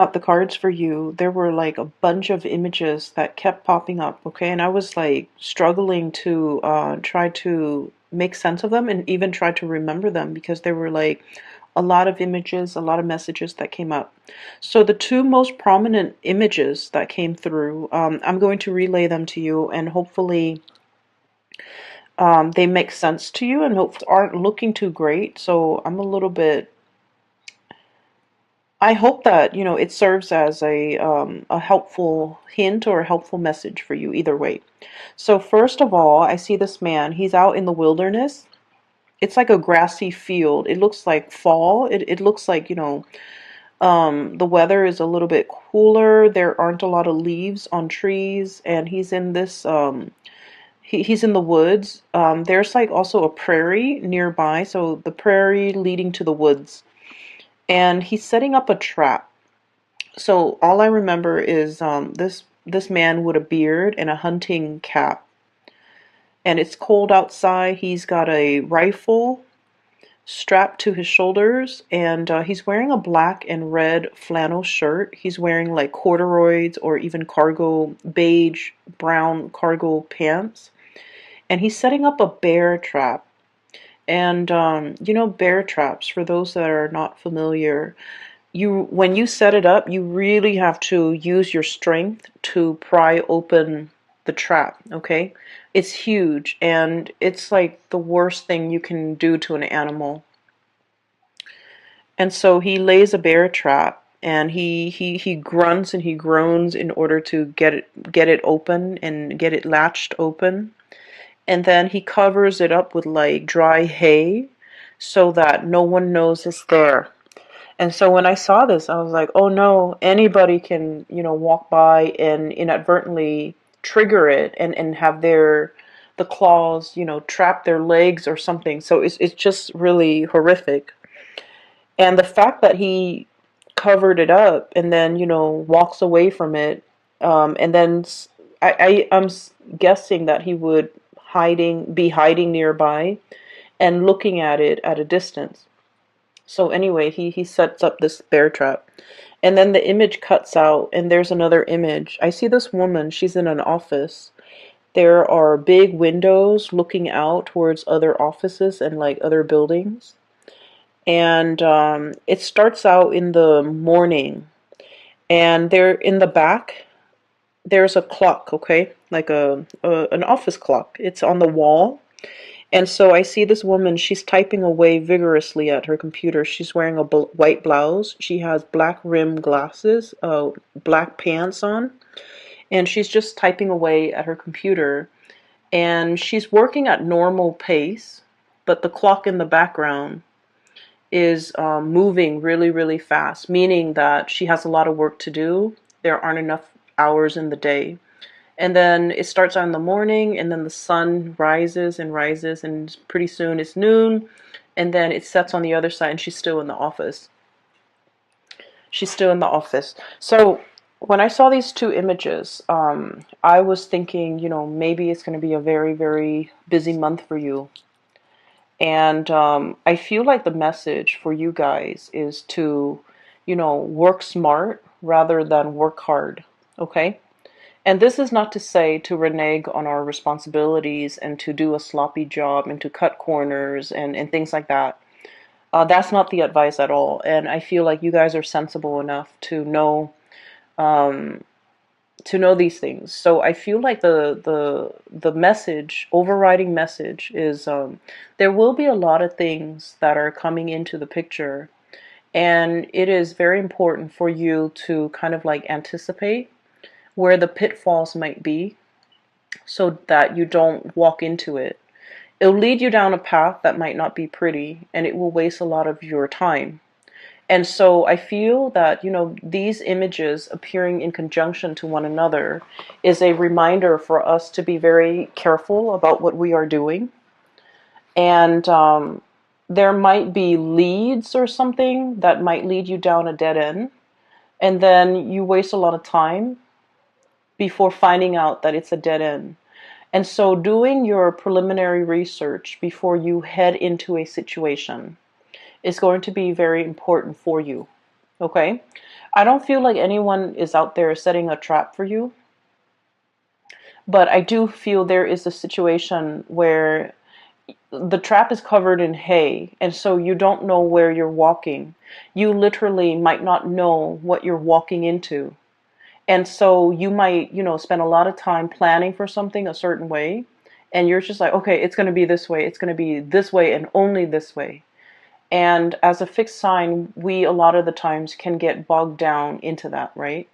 Got the cards for you, there were like a bunch of images that kept popping up, okay? And I was like struggling to try to make sense of them and even try to remember them because there were like a lot of images, a lot of messages that came up. So the two most prominent images that came through, I'm going to relay them to you and hopefully they make sense to you and hopefully aren't looking too great. So I'm a little bit I hope that, you know, it serves as a helpful hint or a helpful message for you either way. So first of all, I see this man. He's out in the wilderness. It's like a grassy field. It looks like fall. It looks like, you know, the weather is a little bit cooler. There aren't a lot of leaves on trees, and he's in this he's in the woods. There's like also a prairie nearby, so the prairie leading to the woods. And he's setting up a trap. So all I remember is this man with a beard and a hunting cap, and it's cold outside. He's got a rifle strapped to his shoulders, and he's wearing a black and red flannel shirt. He's wearing like corduroys or even cargo beige brown cargo pants, and he's setting up a bear trap. And you know, bear traps, for those that are not familiar, you when you set it up, you really have to use your strength to pry open the trap, okay? It's huge and it's like the worst thing you can do to an animal. And so he lays a bear trap, and he grunts and he groans in order to get it open and get it latched open. And then he covers it up with like dry hay so that no one knows it's there. And so when I saw this, I was like, oh no, anybody can, you know, walk by and inadvertently trigger it and have the claws, you know, trap their legs or something. So it's just really horrific. And the fact that he covered it up and then, you know, walks away from it, and then I'm guessing that he would be hiding nearby and looking at it at a distance. So anyway, he sets up this bear trap. And then the image cuts out and there's another image. I see this woman, she's in an office. There are big windows looking out towards other offices and like other buildings. And it starts out in the morning. And there in the back, there's a clock, okay? Like an office clock. It's on the wall. And so I see this woman, she's typing away vigorously at her computer. She's wearing a white blouse. She has black rim glasses, black pants on, and she's just typing away at her computer. And she's working at normal pace, but the clock in the background is moving really, really fast, meaning that she has a lot of work to do. There aren't enough hours in the day. And then it starts out in the morning, and then the sun rises, and pretty soon it's noon, and then it sets on the other side, and she's still in the office. She's still in the office. So when I saw these two images, I was thinking, you know, maybe it's going to be a very, very busy month for you. And I feel like the message for you guys is to, you know, work smart rather than work hard. Okay? And this is not to say to renege on our responsibilities and to do a sloppy job and to cut corners and things like that. That's not the advice at all. And I feel like you guys are sensible enough um, to know these things. So I feel like the message, overriding message, is there will be a lot of things that are coming into the picture, and it is very important for you to kind of like anticipate where the pitfalls might be so that you don't walk into it. It'll lead you down a path that might not be pretty, and it will waste a lot of your time. And so I feel that, you know, these images appearing in conjunction to one another is a reminder for us to be very careful about what we are doing. And there might be leads or something that might lead you down a dead end. And then you waste a lot of time before finding out that it's a dead end. And so doing your preliminary research before you head into a situation is going to be very important for you. Okay? I don't feel like anyone is out there setting a trap for you, but I do feel there is a situation where the trap is covered in hay, and so you don't know where you're walking. You literally might not know what you're walking into. And so you might, spend a lot of time planning for something a certain way, and you're just like, okay, it's going to be this way, it's going to be this way, and only this way. And as a fixed sign, we a lot of the times can get bogged down into that, right?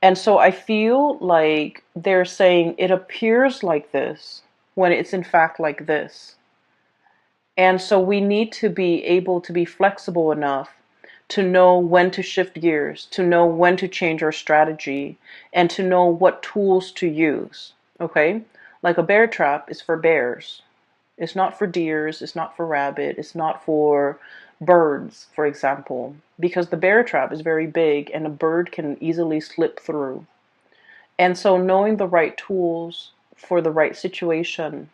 And so I feel like they're saying it appears like this when it's in fact like this. And so we need to be able to be flexible enough to know when to shift gears, to know when to change our strategy, and to know what tools to use. Okay? Like a bear trap is for bears. It's not for deers, it's not for rabbit, it's not for birds, for example, because the bear trap is very big and a bird can easily slip through. And so knowing the right tools for the right situation,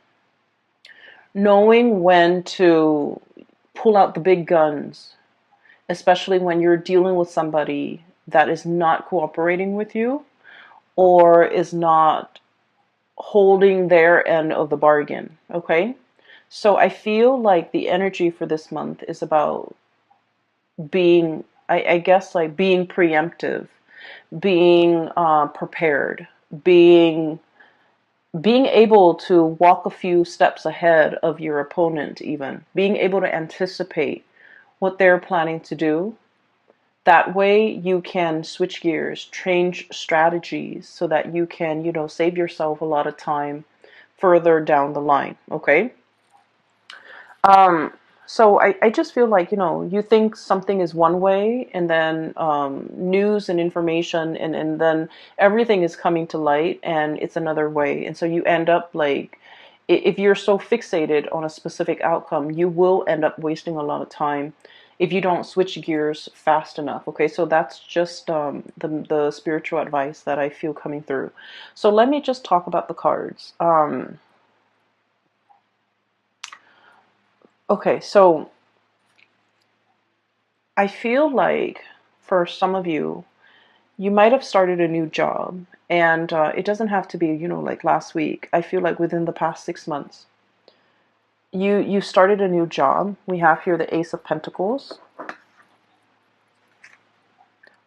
knowing when to pull out the big guns, especially when you're dealing with somebody that is not cooperating with you or is not holding their end of the bargain, okay? So I feel like the energy for this month is about being, I guess, like being preemptive, being prepared, being able to walk a few steps ahead of your opponent, even being able to anticipate what they're planning to do. That way you can switch gears, change strategies so that you can, save yourself a lot of time further down the line. Okay? Um, so I just feel like, you think something is one way, and then news and information, and then everything is coming to light and it's another way. And so you end up like, if you're so fixated on a specific outcome, you will end up wasting a lot of time if you don't switch gears fast enough. Okay, so that's just the spiritual advice that I feel coming through. So let me just talk about the cards. Okay, so I feel like for some of you, you might have started a new job, and it doesn't have to be, like last week. I feel like within the past 6 months, you started a new job. We have here the Ace of Pentacles.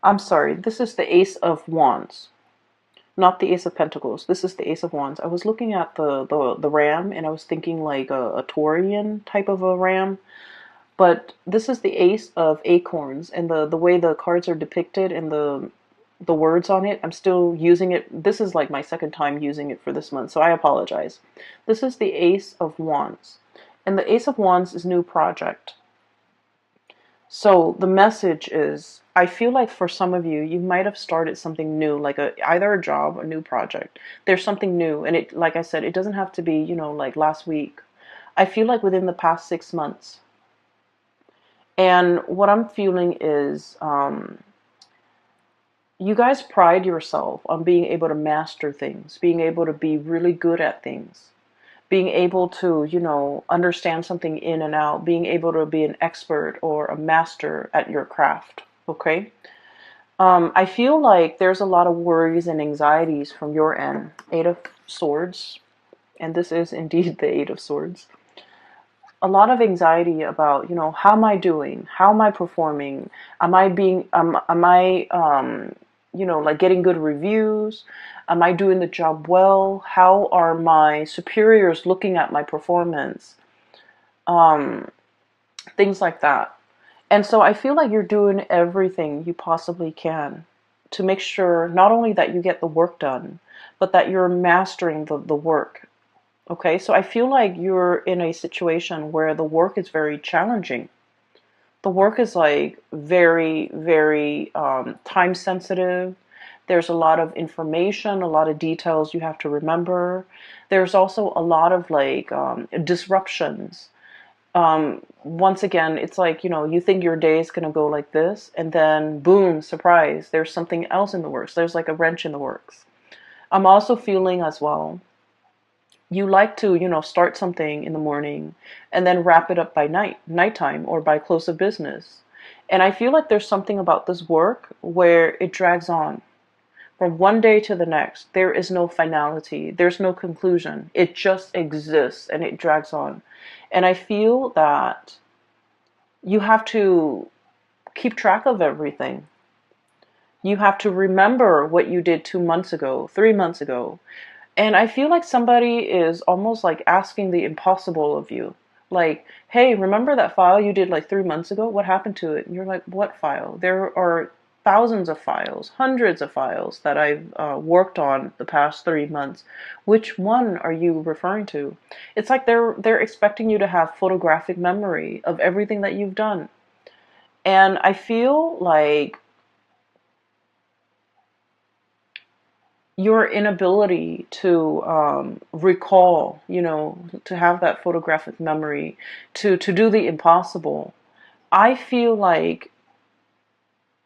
I'm sorry, this is the Ace of Wands, not the Ace of Pentacles. This is the Ace of Wands. I was looking at the ram, and I was thinking like a Taurian type of a ram. But this is the Ace of Acorns, and the way the cards are depicted and the words on it, I'm still using it. This is like my second time using it for this month, so I apologize. This is the Ace of Wands, and the Ace of Wands is new project. So the message is, I feel like for some of you, you might have started something new, like either a job or new project. There's something new, and it, like I said, it doesn't have to be, like last week. I feel like within the past 6 months. And what I'm feeling is, you guys pride yourself on being able to master things, being able to be really good at things, being able to, understand something in and out, being able to be an expert or a master at your craft. Okay? I feel like there's a lot of worries and anxieties from your end. Eight of Swords, and this is indeed the Eight of Swords. A lot of anxiety about, how am I doing? How am I performing? Am I being, am I, like getting good reviews? Am I doing the job well? How are my superiors looking at my performance? Things like that. And so I feel like you're doing everything you possibly can to make sure not only that you get the work done, but that you're mastering the work. Okay, so I feel like you're in a situation where the work is very challenging. The work is like very, very time sensitive. There's a lot of information, a lot of details you have to remember. There's also a lot of like disruptions. Once again, it's like, you think your day is going to go like this, and then boom, surprise, there's something else in the works. There's like a wrench in the works. I'm also feeling as well, you like to, start something in the morning and then wrap it up by nighttime or by close of business. And I feel like there's something about this work where it drags on from one day to the next. There is no finality, there's no conclusion. It just exists and it drags on. And I feel that you have to keep track of everything. You have to remember what you did 2 months ago, 3 months ago. And I feel like somebody is almost like asking the impossible of you. Like, hey, remember that file you did like 3 months ago? What happened to it? And you're like, what file? There are thousands of files, hundreds of files that I've worked on the past 3 months. Which one are you referring to? It's like they're expecting you to have photographic memory of everything that you've done. And I feel like your inability to recall, to have that photographic memory, to do the impossible. I feel like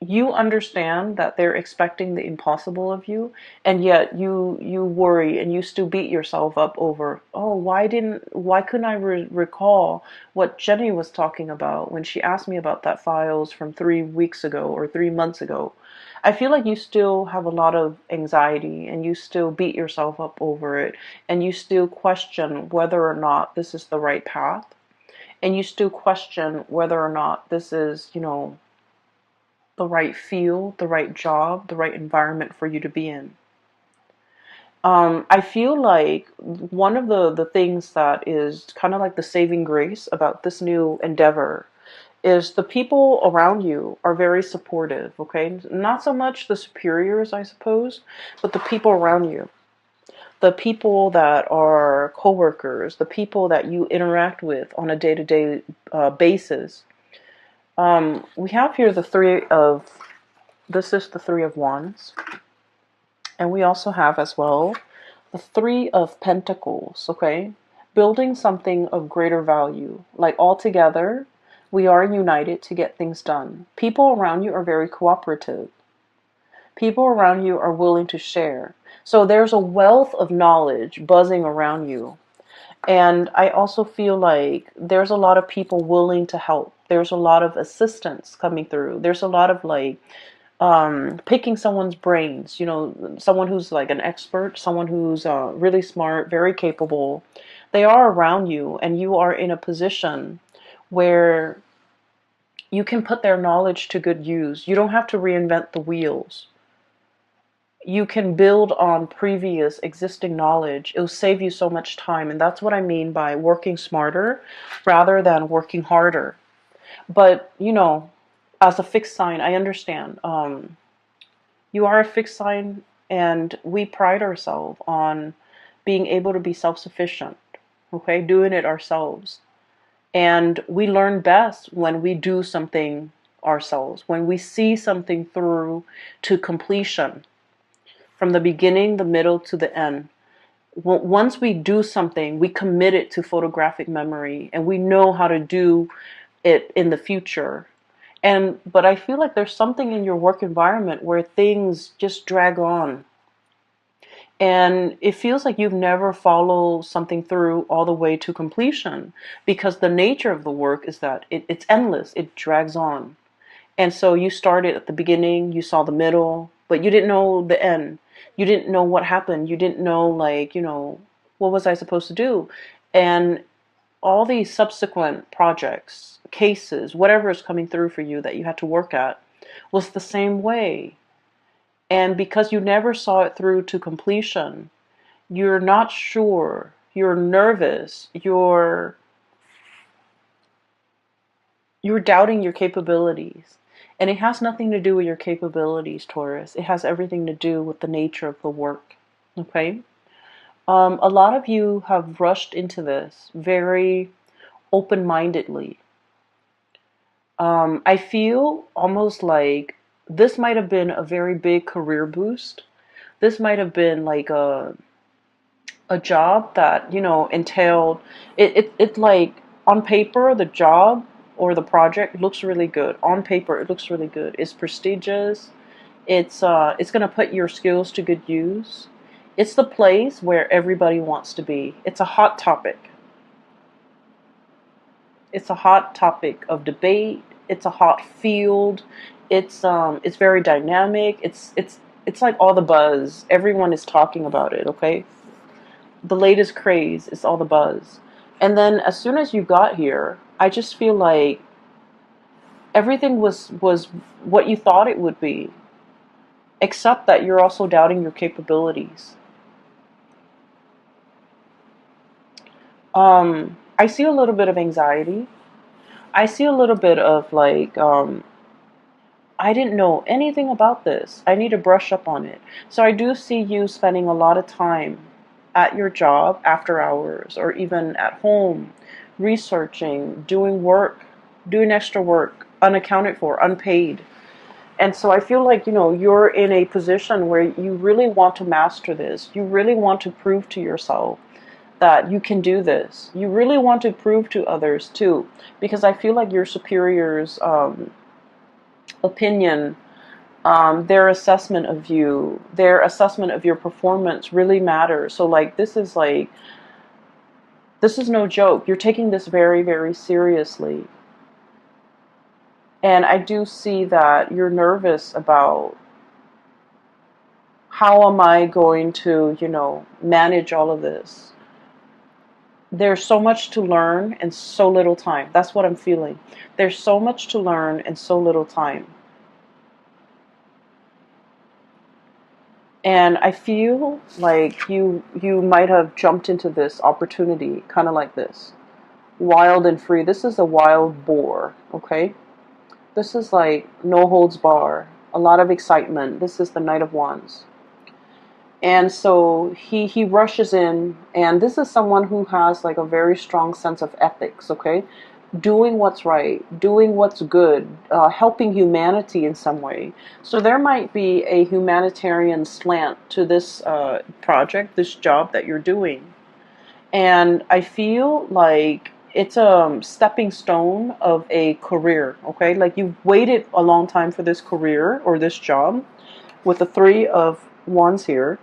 you understand that they're expecting the impossible of you, and yet you worry and you still beat yourself up over, oh, why couldn't I recall what Jenny was talking about when she asked me about that files from 3 weeks ago or 3 months ago. I feel like you still have a lot of anxiety and you still beat yourself up over it, and you still question whether or not this is the right path, and you still question whether or not this is, the right field, the right job, the right environment for you to be in. I feel like one of the things that is kind of like the saving grace about this new endeavor is the people around you are very supportive, okay? Not so much the superiors, I suppose, but the people around you. The people that are coworkers, the people that you interact with on a day-to-day basis. We have here this is the Three of Wands. And we also have as well the Three of Pentacles, okay? Building something of greater value. Like all together, we are united to get things done. People around you are very cooperative. People around you are willing to share. So there's a wealth of knowledge buzzing around you. And I also feel like there's a lot of people willing to help. There's a lot of assistance coming through. There's a lot of like picking someone's brains, someone who's like an expert, someone who's really smart, very capable. They are around you, and you are in a position where you can put their knowledge to good use. You don't have to reinvent the wheels. You can build on previous existing knowledge. It'll save you so much time, and that's what I mean by working smarter rather than working harder. But, as a fixed sign, I understand. You are a fixed sign, and we pride ourselves on being able to be self-sufficient, okay? Doing it ourselves. And we learn best when we do something ourselves, when we see something through to completion, from the beginning, the middle, to the end. Once we do something, we commit it to photographic memory, and we know how to do it in the future. But I feel like there's something in your work environment where things just drag on. And it feels like you've never followed something through all the way to completion, because the nature of the work is that it's endless. It drags on. And so you started at the beginning, you saw the middle, but you didn't know the end. You didn't know what happened. You didn't know, like, what was I supposed to do? And all these subsequent projects, cases, whatever is coming through for you that you had to work at, was the same way. And because you never saw it through to completion, you're not sure, you're nervous, you're doubting your capabilities. And it has nothing to do with your capabilities, Taurus. It has everything to do with the nature of the work. Okay? A lot of you have rushed into this very open-mindedly. I feel almost like this might have been a very big career boost. This might have been like a job that, entailed it like on paper, the job or the project looks really good. On paper, it looks really good. It's prestigious. It's gonna put your skills to good use. It's the place where everybody wants to be. It's a hot topic. It's a hot topic of debate. It's a hot field. It's very dynamic. It's like all the buzz. Everyone is talking about it, okay? The latest craze is all the buzz. And then as soon as you got here, I just feel like everything was what you thought it would be, except that you're also doubting your capabilities. I see a little bit of anxiety. I see a little bit of like, I didn't know anything about this. I need to brush up on it. So I do see you spending a lot of time at your job after hours or even at home researching, doing work, doing extra work, unaccounted for, unpaid. And so I feel like, you're in a position where you really want to master this. You really want to prove to yourself that you can do this. You really want to prove to others too, because I feel like your superiors' opinion, their assessment of you, their assessment of your performance really matters. So this is no joke. You're taking this very, very seriously. And I do see that you're nervous about how am I going to, manage all of this. There's so much to learn and so little time. That's what I'm feeling. There's so much to learn and so little time. And I feel like you might have jumped into this opportunity kind of like this. Wild and free. This is a wild boar, okay? This is like no holds bar, a lot of excitement. This is the Knight of Wands. And so he rushes in, and this is someone who has like a very strong sense of ethics, okay? Doing what's right, doing what's good, helping humanity in some way. So there might be a humanitarian slant to this project, this job that you're doing. And I feel like it's a stepping stone of a career, okay? Like you've waited a long time for this career or this job with the Three of Wands here.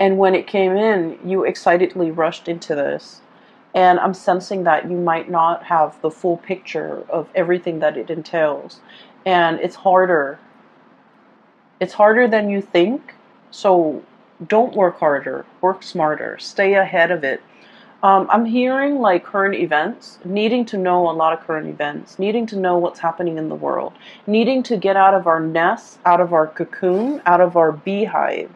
And when it came in, you excitedly rushed into this. And I'm sensing that you might not have the full picture of everything that it entails. And it's harder. It's harder than you think. So don't work harder, work smarter, stay ahead of it. I'm hearing like current events, needing to know a lot of current events, needing to know what's happening in the world, needing to get out of our nest, out of our cocoon, out of our beehive.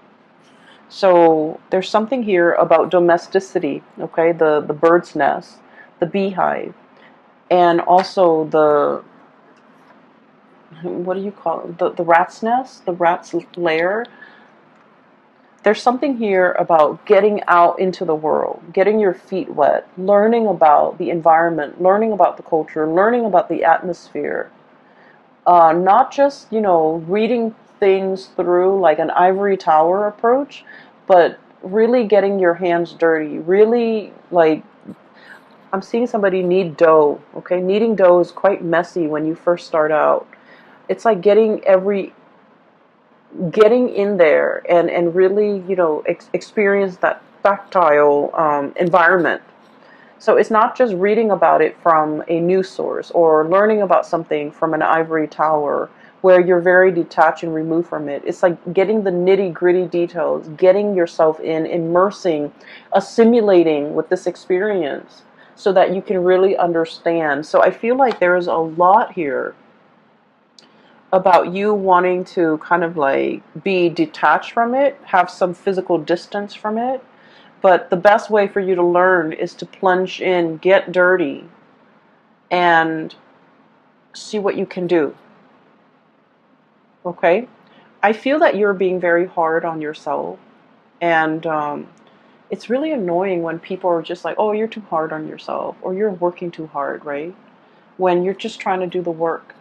So there's something here about domesticity, okay? The bird's nest, the beehive, and also what do you call it? The rat's nest, the rat's lair. There's something here about getting out into the world, getting your feet wet, learning about the environment, learning about the culture, learning about the atmosphere. Not just, reading things through like an ivory tower approach, but really getting your hands dirty. Really, like, I'm seeing somebody knead dough, okay? Kneading dough is quite messy when you first start out. It's like getting in there and really, experience that tactile environment. So it's not just reading about it from a news source or learning about something from an ivory tower where you're very detached and removed from it. It's like getting the nitty gritty details, getting yourself in, immersing, assimilating with this experience so that you can really understand. So I feel like there's a lot here about you wanting to kind of like be detached from it, have some physical distance from it. But the best way for you to learn is to plunge in, get dirty, and see what you can do. Okay? I feel that you're being very hard on yourself. And it's really annoying when people are just like, oh, you're too hard on yourself, or you're working too hard, right? When you're just trying to do the work.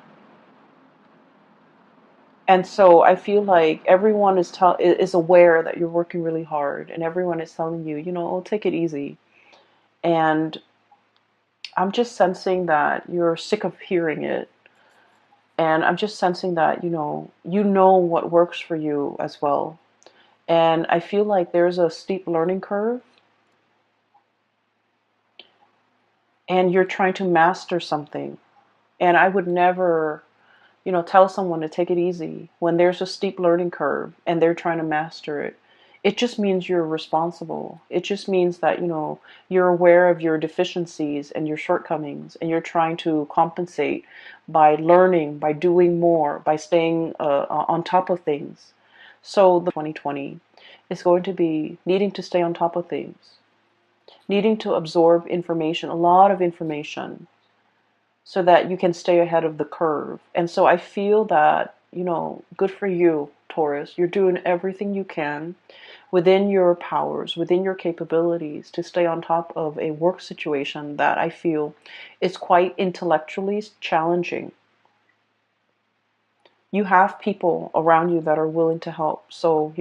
And so I feel like everyone is aware that you're working really hard, and everyone is telling you, oh, take it easy. And I'm just sensing that you're sick of hearing it. And I'm just sensing that, you know what works for you as well. And I feel like there's a steep learning curve, and you're trying to master something. And I would never, tell someone to take it easy when there's a steep learning curve and they're trying to master it. It just means you're responsible. It just means that, you're aware of your deficiencies and your shortcomings, and you're trying to compensate by learning, by doing more, by staying on top of things. So the 2020 is going to be needing to stay on top of things, needing to absorb information, a lot of information, so that you can stay ahead of the curve. And so I feel that, good for you, Taurus. You're doing everything you can within your powers, within your capabilities, to stay on top of a work situation that I feel is quite intellectually challenging. You have people around you that are willing to help. So,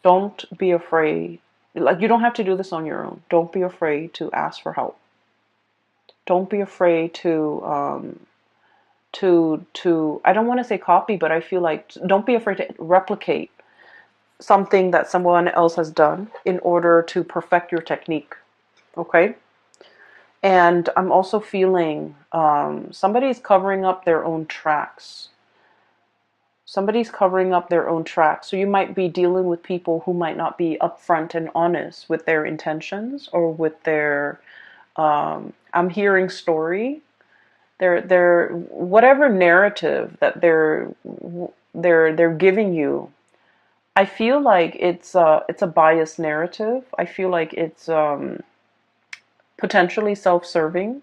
don't be afraid. Like, you don't have to do this on your own. Don't be afraid to ask for help. Don't be afraid to I don't want to say copy, but I feel like don't be afraid to replicate something that someone else has done in order to perfect your technique. Okay? And I'm also feeling somebody's covering up their own tracks. Somebody's covering up their own tracks. So you might be dealing with people who might not be upfront and honest with their intentions or with their I'm hearing story. They're whatever narrative that they're giving you. I feel like it's a biased narrative. I feel like it's potentially self-serving,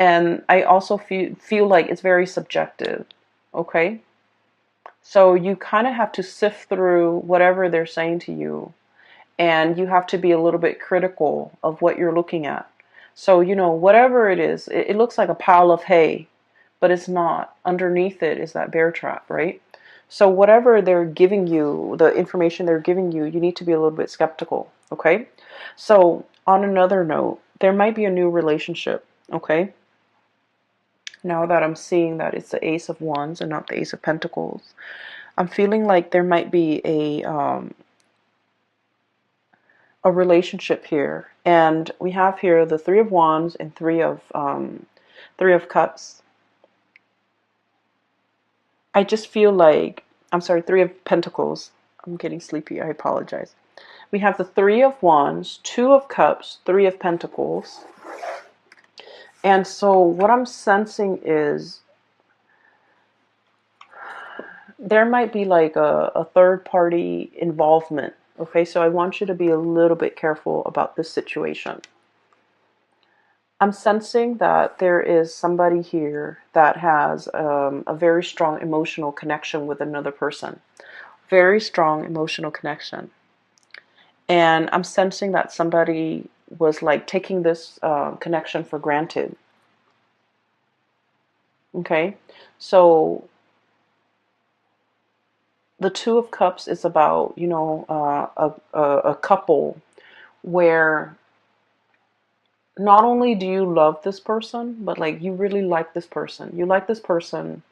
and I also feel like it's very subjective. Okay, so you kind of have to sift through whatever they're saying to you, and you have to be a little bit critical of what you're looking at. So, whatever it is, it looks like a pile of hay, but it's not. Underneath it is that bear trap, right? So whatever they're giving you, the information they're giving you, you need to be a little bit skeptical, okay? So on another note, there might be a new relationship, okay? Now that I'm seeing that it's the Ace of Wands and not the Ace of Pentacles, I'm feeling like there might be a relationship here, and we have here the Three of Wands and Three of Cups. I just feel like, I'm sorry, Three of Pentacles. I'm getting sleepy. I apologize. We have the Three of Wands, Two of Cups, Three of Pentacles. And so what I'm sensing is there might be like a third party involvement. Okay, so I want you to be a little bit careful about this situation. I'm sensing that there is somebody here that has a very strong emotional connection with another person. Very strong emotional connection. And I'm sensing that somebody was like taking this connection for granted. Okay, so the Two of Cups is about, a couple where not only do you love this person, but like you really like this person. You like this person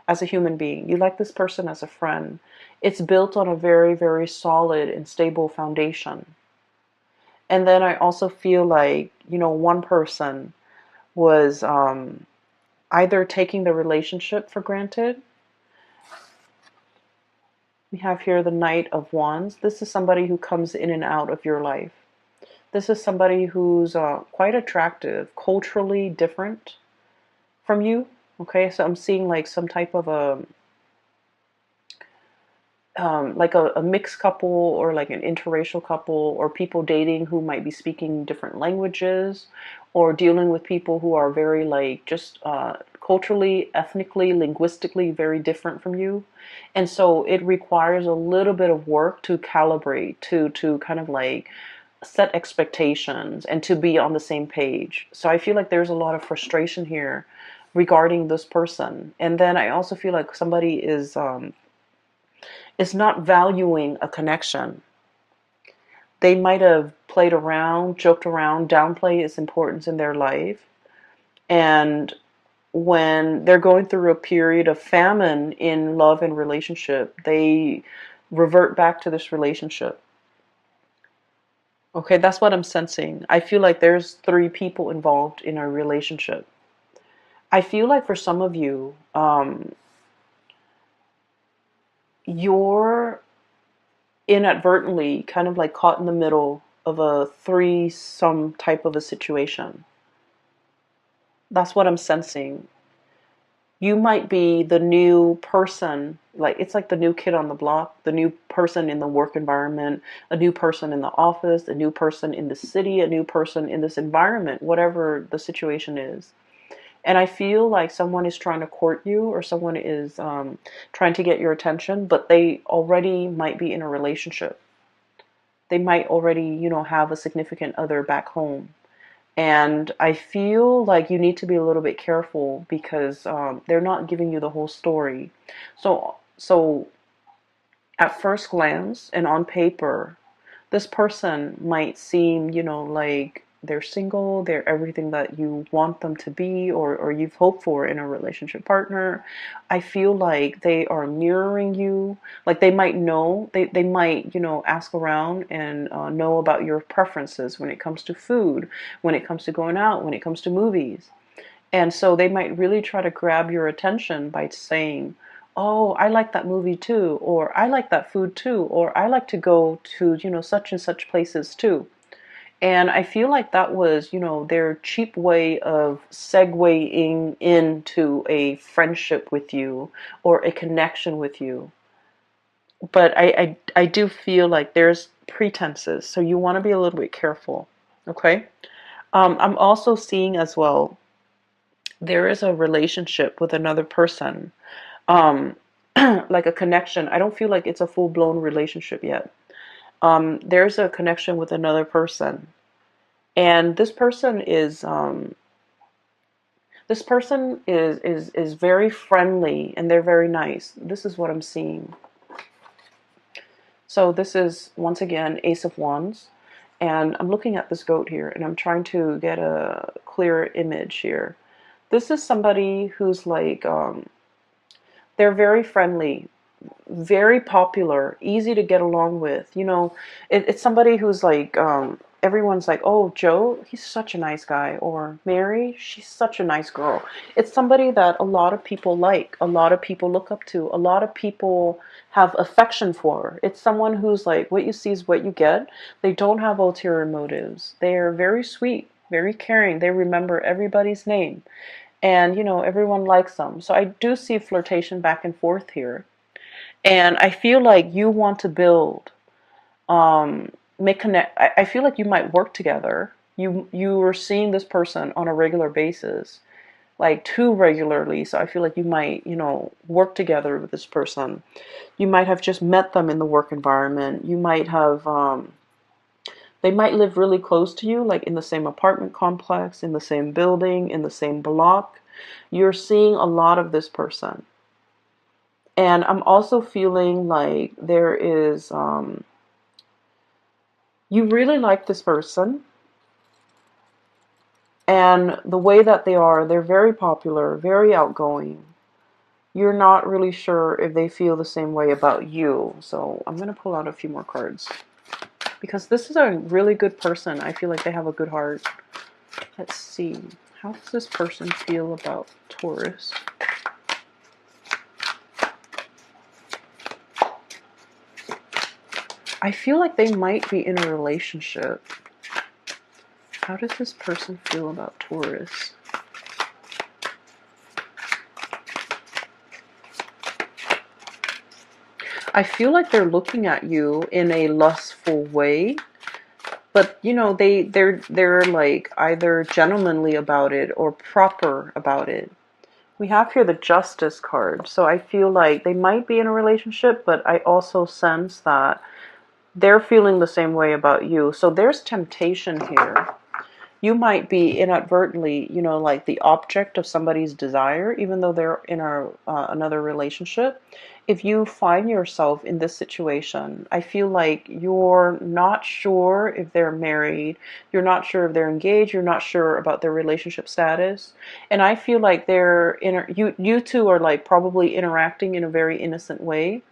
as a human being. You like this person as a friend. It's built on a very, very solid and stable foundation. And then I also feel like, one person was either taking the relationship for granted. We have here the Knight of Wands. This is somebody who comes in and out of your life. This is somebody who's quite attractive, culturally different from you. Okay, so I'm seeing like some type of a mixed couple, or like an interracial couple, or people dating who might be speaking different languages, or dealing with people who are very like just culturally, ethnically, linguistically very different from you. And so it requires a little bit of work to calibrate, to kind of like set expectations and to be on the same page. So I feel like there's a lot of frustration here regarding this person. And then I also feel like somebody is not valuing a connection. They might have played around, joked around, downplay its importance in their life. And when they're going through a period of famine in love and relationship, they revert back to this relationship. Okay, that's what I'm sensing. I feel like there's three people involved in a relationship. I feel like for some of you, you're inadvertently kind of like caught in the middle of a threesome type of a situation. That's what I'm sensing. You might be the new person, like it's like the new kid on the block, the new person in the work environment, a new person in the office, a new person in the city, a new person in this environment, whatever the situation is. And I feel like someone is trying to court you, or someone is trying to get your attention, but they already might be in a relationship. They might already, have a significant other back home. And I feel like you need to be a little bit careful because they're not giving you the whole story. So at first glance and on paper, this person might seem, like they're single, they're everything that you want them to be, or you've hoped for in a relationship partner. I feel like they are mirroring you. Like they might know, they might, ask around and know about your preferences when it comes to food, when it comes to going out, when it comes to movies. And so they might really try to grab your attention by saying, "Oh, I like that movie too," or "I like that food too," or "I like to go to, such and such places too." And I feel like that was, their cheap way of segueing into a friendship with you or a connection with you. But I do feel like there's pretenses, so you want to be a little bit careful, okay? I'm also seeing as well, there is a relationship with another person, um, like a connection. I don't feel like it's a full-blown relationship yet. There's a connection with another person, and this person is very friendly, and they're very nice. This is what I'm seeing. So this is once again Ace of Wands, and I'm looking at this goat here, and I'm trying to get a clear image here. This is somebody who's like they're very friendly, very popular, easy to get along with. It's somebody who's like, everyone's like, "Oh, Joe, he's such a nice guy," or "Mary, she's such a nice girl." It's somebody that a lot of people like, a lot of people look up to, a lot of people have affection for. It's someone who's like, what you see is what you get. They don't have ulterior motives. They're very sweet, very caring. They remember everybody's name. And, everyone likes them. So I do see flirtation back and forth here. And I feel like you want to build, make connect. I feel like you might work together. You are seeing this person on a regular basis, like too regularly. So I feel like you might, work together with this person. You might have just met them in the work environment. You might have, they might live really close to you, like in the same apartment complex, in the same building, in the same block. You're seeing a lot of this person. And I'm also feeling like there is, you really like this person. And the way that they are, they're very popular, very outgoing. You're not really sure if they feel the same way about you. So I'm going to pull out a few more cards. Because this is a really good person. I feel like they have a good heart. Let's see. How does this person feel about Taurus? I feel like they might be in a relationship. How does this person feel about Taurus? I feel like they're looking at you in a lustful way, but they're like either gentlemanly about it or proper about it. We have here the Justice card, so I feel like they might be in a relationship, but I also sense that they're feeling the same way about you. So there's temptation here. You might be inadvertently, like the object of somebody's desire, even though they're in another relationship. If you find yourself in this situation, I feel like you're not sure if they're married, you're not sure if they're engaged, you're not sure about their relationship status. And I feel like you two are like probably interacting in a very innocent way,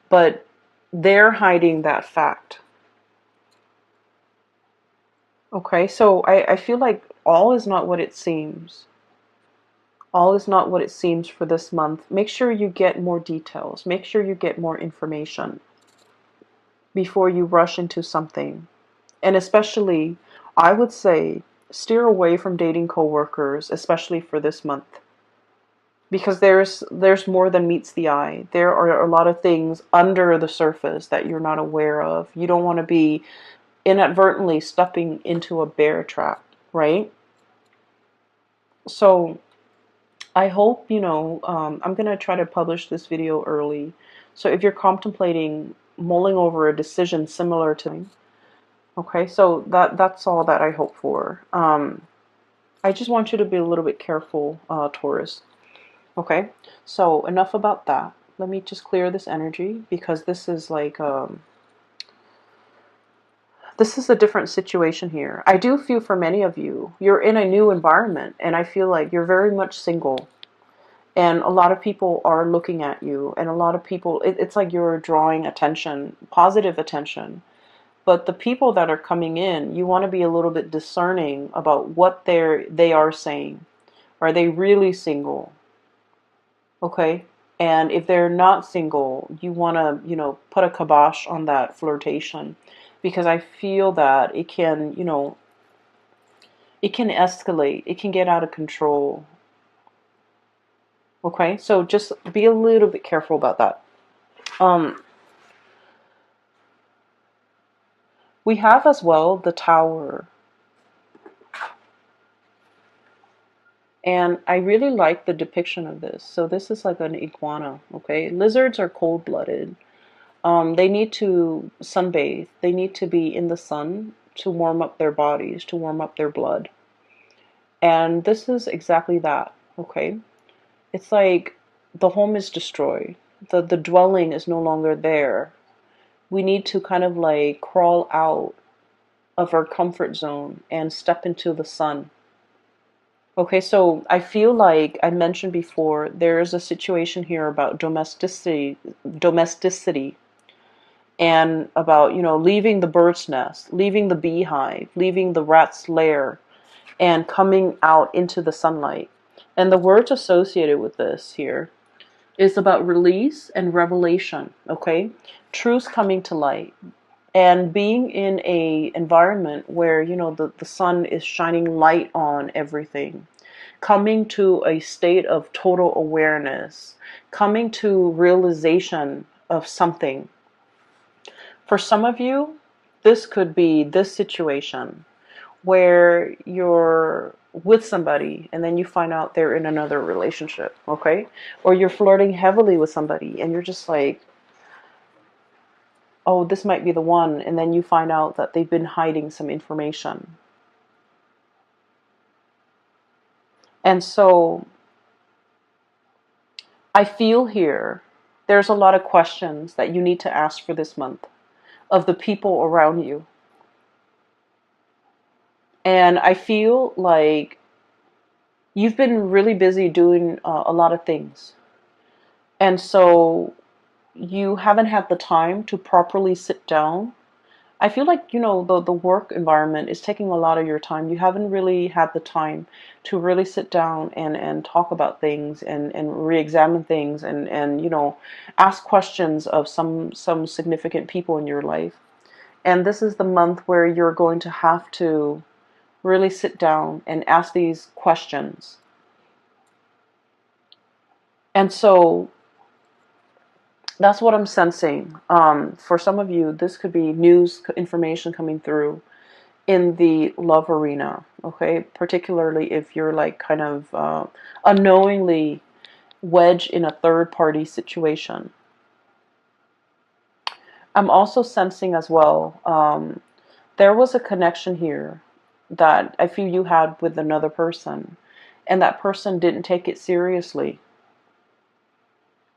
but they're hiding that fact. Okay, so I feel like all is not what it seems. All is not what it seems for this month. Make sure you get more details. Make sure you get more information before you rush into something. And especially, I would say, steer away from dating coworkers, especially for this month. Because there's more than meets the eye. There are a lot of things under the surface that you're not aware of. You don't want to be inadvertently stepping into a bear trap, right? So I hope, I'm going to try to publish this video early. So if you're contemplating mulling over a decision similar to mine, okay, so that's all that I hope for. I just want you to be a little bit careful, Taurus. Okay, so enough about that. Let me just clear this energy because this is like this is a different situation here. I do feel for many of you, you're in a new environment, and I feel like you're very much single. And a lot of people are looking at you, and a lot of people, it's like you're drawing attention, positive attention. But the people that are coming in, you want to be a little bit discerning about what they are saying. Are they really single? Okay? And if they're not single, you want to, put a kibosh on that flirtation, because I feel that it can, it can escalate. It can get out of control. Okay? So just be a little bit careful about that. We have as well the Tower. And I really like the depiction of this. So this is like an iguana, okay? Lizards are cold-blooded. They need to sunbathe. They need to be in the sun to warm up their bodies, to warm up their blood. And this is exactly that, okay? It's like the home is destroyed. The dwelling is no longer there. We need to kind of like crawl out of our comfort zone and step into the sun. Okay, so I feel like I mentioned before, there's a situation here about domesticity, and about, leaving the bird's nest, leaving the beehive, leaving the rat's lair, and coming out into the sunlight. And the words associated with this here is about release and revelation, okay? Truth coming to light. And being in a environment where, the sun is shining light on everything, coming to a state of total awareness, coming to realization of something. For some of you, this could be this situation where you're with somebody and then you find out they're in another relationship, okay? Or you're flirting heavily with somebody and you're just like, oh, this might be the one, and then you find out that they've been hiding some information. And so I feel here there's a lot of questions that you need to ask for this month of the people around you. And I feel like you've been really busy doing a lot of things. And so you haven't had the time to properly sit down. I feel like, the work environment is taking a lot of your time. You haven't really had the time to really sit down and talk about things and re-examine things and ask questions of some significant people in your life. And this is the month where you're going to have to really sit down and ask these questions. And so that's what I'm sensing. For some of you, this could be news information coming through in the love arena, okay? Particularly if you're like kind of unknowingly wedged in a third party situation. I'm also sensing as well, there was a connection here that I feel you had with another person, and that person didn't take it seriously.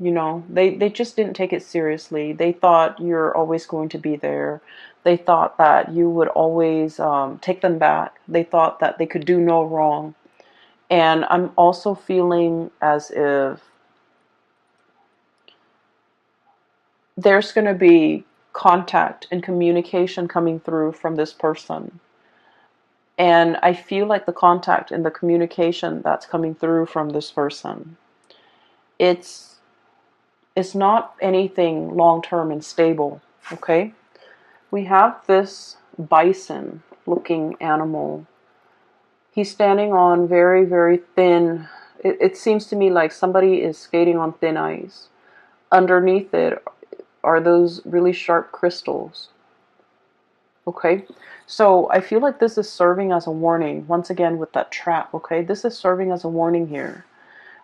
They just didn't take it seriously. They thought you're always going to be there. They thought that you would always take them back. They thought that they could do no wrong. And I'm also feeling as if there's going to be contact and communication coming through from this person. And I feel like the contact and the communication that's coming through from this person, it's not anything long-term and stable, okay? We have this bison looking animal. He's standing on very, very thin. It seems to me like somebody is skating on thin ice. Underneath it are those really sharp crystals. Okay, so I feel like this is serving as a warning, once again with that trap, okay? This is serving as a warning here,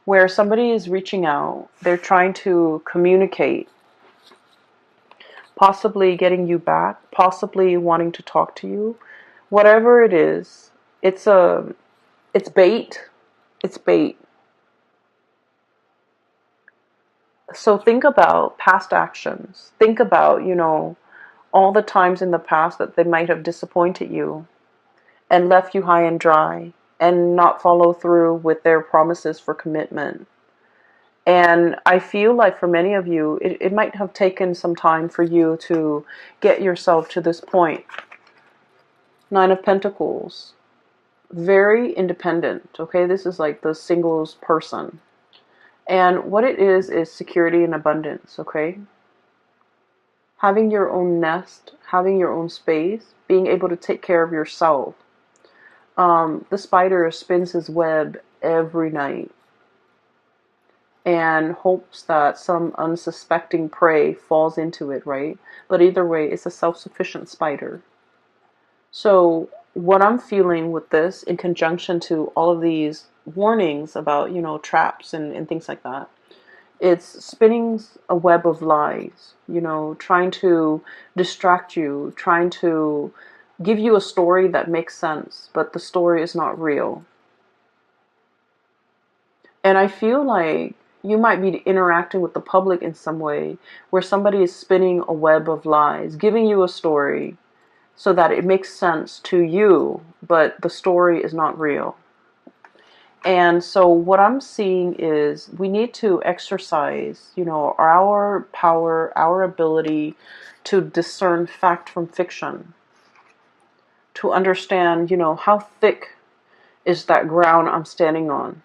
where somebody is reaching out, they're trying to communicate, possibly getting you back, possibly wanting to talk to you. Whatever it is, it's bait. It's bait. So think about past actions. Think about, all the times in the past that they might have disappointed you and left you high and dry and not follow through with their promises for commitment. And I feel like for many of you, it might have taken some time for you to get yourself to this point. Nine of Pentacles. Very independent, okay? This is like the singles person. And what it is security and abundance, okay? Having your own nest, having your own space, being able to take care of yourself. The spider spins his web every night and hopes that some unsuspecting prey falls into it, right? But either way, it's a self-sufficient spider. So what I'm feeling with this, in conjunction to all of these warnings about, traps and things like that, it's spinning a web of lies, trying to distract you, trying to give you a story that makes sense, but the story is not real. And I feel like you might be interacting with the public in some way where somebody is spinning a web of lies, giving you a story so that it makes sense to you, but the story is not real. And so what I'm seeing is we need to exercise, our power, our ability to discern fact from fiction, to understand, how thick is that ground I'm standing on?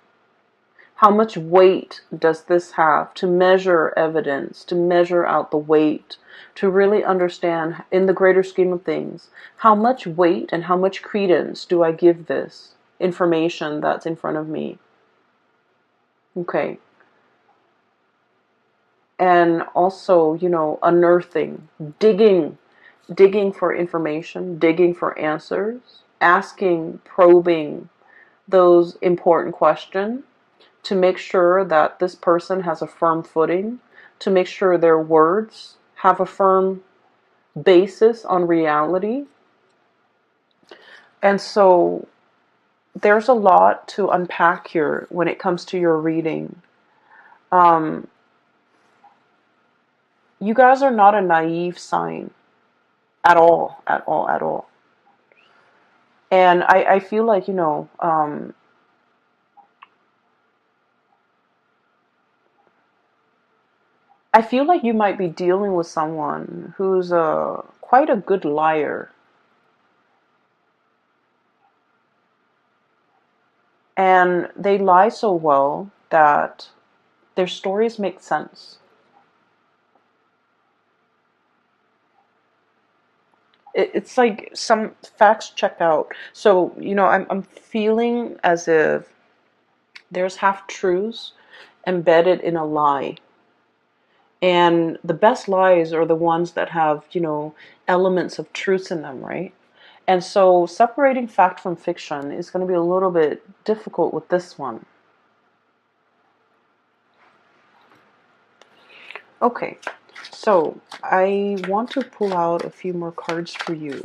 How much weight does this have? To measure evidence, to measure out the weight, to really understand in the greater scheme of things, how much weight and how much credence do I give this information that's in front of me? Okay. And also, unearthing, digging for information, digging for answers, asking, probing those important questions to make sure that this person has a firm footing, to make sure their words have a firm basis on reality. And so there's a lot to unpack here when it comes to your reading. You guys are not a naive sign at all, at all, at all. And I feel like, I feel like you might be dealing with someone who's quite a good liar. And they lie so well that their stories make sense. It's like some facts check out. So, I'm feeling as if there's half-truths embedded in a lie. And the best lies are the ones that have, elements of truth in them, right? And so separating fact from fiction is going to be a little bit difficult with this one. Okay, so I want to pull out a few more cards for you.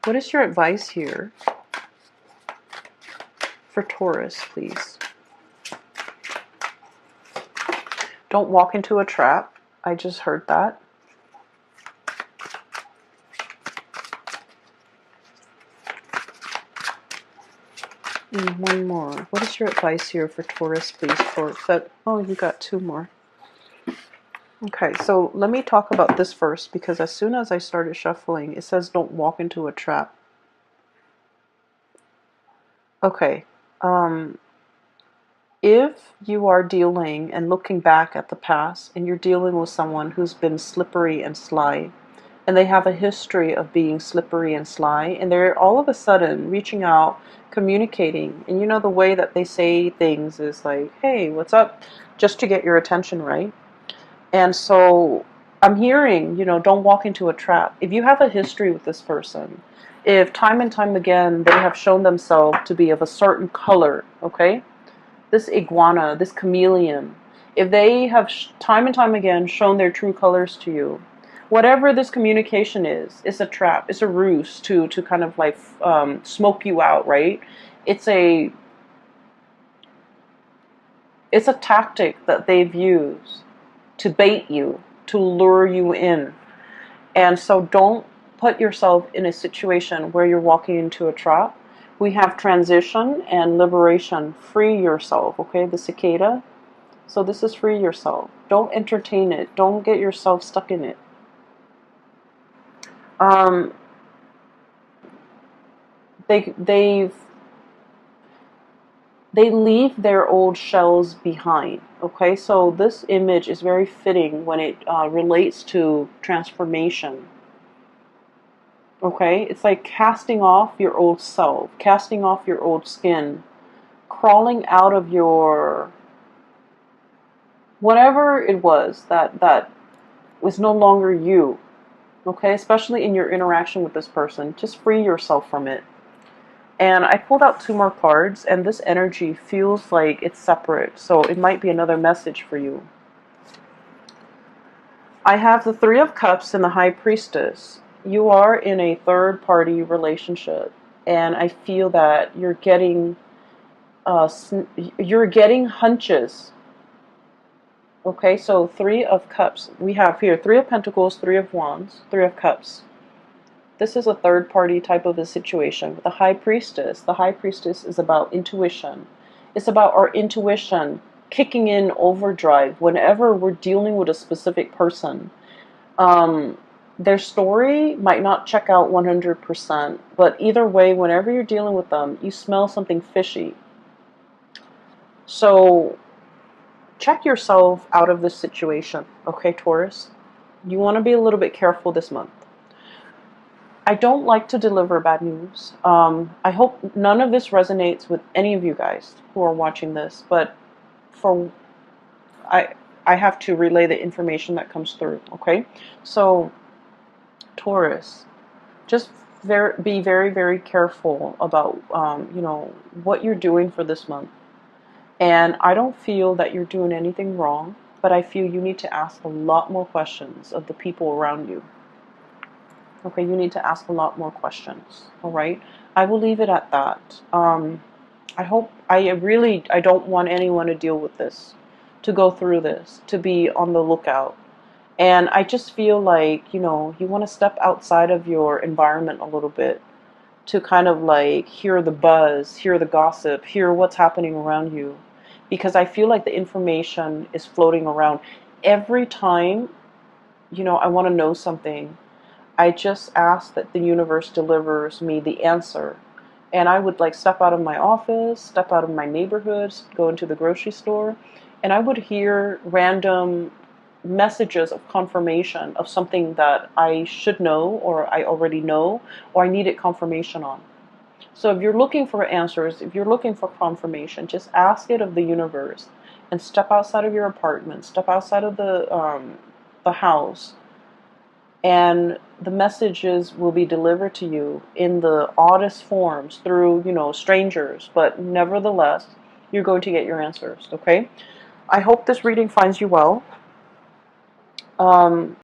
What is your advice here for Taurus, please? Don't walk into a trap. I just heard that. And one more. What is your advice here for Taurus, please? Oh, you got two more. Okay, so let me talk about this first, because as soon as I started shuffling, it says don't walk into a trap. Okay. If you are dealing and looking back at the past and you're dealing with someone who's been slippery and sly, and they have a history of being slippery and sly, and they're all of a sudden reaching out, communicating, and you know the way that they say things is like, hey, what's up? Just to get your attention, right? And so I'm hearing, don't walk into a trap. If you have a history with this person, if time and time again they have shown themselves to be of a certain color, okay? This iguana, this chameleon, if they have time and time again shown their true colors to you, whatever this communication is, it's a trap, it's a ruse to kind of like smoke you out, right? It's a it's a tactic that they've used to bait you, to lure you in. And so don't put yourself in a situation where you're walking into a trap. We have transition and liberation. Free yourself, okay? The cicada. So this is free yourself. Don't entertain it. Don't get yourself stuck in it. Um, they leave their old shells behind. Okay, so this image is very fitting when it relates to transformation. Okay, it's like casting off your old self, casting off your old skin, crawling out of your whatever it was that was no longer you. Okay, especially in your interaction with this person, just free yourself from it. And I pulled out two more cards, and this energy feels like it's separate, so it might be another message for you. I have the Three of Cups and the High Priestess. You are in a third-party relationship, and I feel that you're getting hunches. Okay, so Three of Cups. We have here Three of Pentacles, Three of Wands, Three of Cups. This is a third party type of a situation. With the High Priestess is about intuition. It's about our intuition kicking in overdrive whenever we're dealing with a specific person. Their story might not check out 100%, but either way, whenever you're dealing with them, you smell something fishy. So check yourself out of this situation, okay, Taurus? You want to be a little bit careful this month. I don't like to deliver bad news. I hope none of this resonates with any of you guys who are watching this, but for I have to relay the information that comes through, okay? So, Taurus, just be very, very careful about, what you're doing for this month. And I don't feel that you're doing anything wrong, but I feel you need to ask a lot more questions of the people around you. Okay, you need to ask a lot more questions. All right, I will leave it at that. I don't want anyone to deal with this, to go through this, to be on the lookout. And I just feel like, you want to step outside of your environment a little bit to kind of like hear the buzz, hear the gossip, hear what's happening around you. Because I feel like the information is floating around. Every time, I want to know something, I just ask that the universe delivers me the answer. And I would like step out of my office, step out of my neighborhood, go into the grocery store, and I would hear random messages of confirmation of something that I should know, or I already know, or I needed confirmation on. So if you're looking for answers, if you're looking for confirmation, just ask it of the universe and step outside of your apartment, step outside of the house, and the messages will be delivered to you in the oddest forms through, strangers, but nevertheless, you're going to get your answers, okay? I hope this reading finds you well.